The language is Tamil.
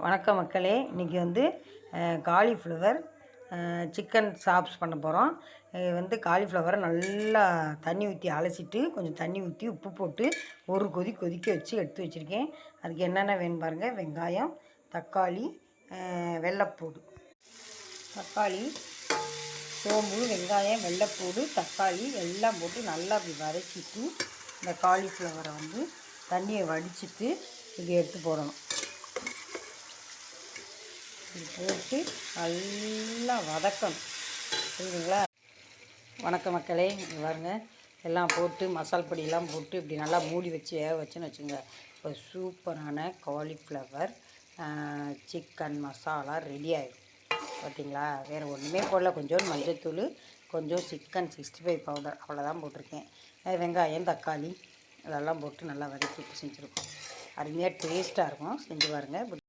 வணக்கம் மக்களே, இன்றைக்கி வந்து காலிஃப்ளவர் சிக்கன் சாப்ஸ் பண்ண போகிறோம். இது காலிஃப்ளவரை நல்லா தண்ணி ஊற்றி அலசிட்டு கொஞ்சம் தண்ணி ஊற்றி உப்பு போட்டு ஒரு கொதிக்க வச்சு எடுத்து வச்சுருக்கேன். அதுக்கு என்னென்ன வேணும் பாருங்கள். வெங்காயம், தக்காளி, வெள்ளைப்பூடு, தக்காளி, சோம்பு, வெங்காயம், வெள்ளைப்பூடு, தக்காளி எல்லாம் போட்டு நல்லா அப்படி வதக்கிட்டு இந்த காலிஃப்ளவரை தண்ணியை வடிச்சிட்டு இது எடுத்து போடணும். இது போட்டு நல்லா வதக்கணும். புரியுதுங்களா? வணக்கம் மக்களே, இங்கே பாருங்கள். எல்லாம் போட்டு மசால் பொடியெல்லாம் போட்டு இப்படி நல்லா மூடி வச்சு வேக வச்சுன்னு வச்சுங்க. இப்போ சூப்பரான காலிஃப்ளவர் சிக்கன் மசாலா ரெடி ஆகிடும். பார்த்தீங்களா? வேறு ஒன்றுமே போடல. கொஞ்சம் மஞ்சள்தூள், கொஞ்சம் சிக்கன் 65 பவுடர், அவ்வளோதான் போட்டிருக்கேன். வெங்காயம், தக்காளி இதெல்லாம் போட்டு நல்லா வதக்கி செஞ்சுருக்கோம். அருமையாக டேஸ்ட்டாக இருக்கும். செஞ்சு பாருங்கள்.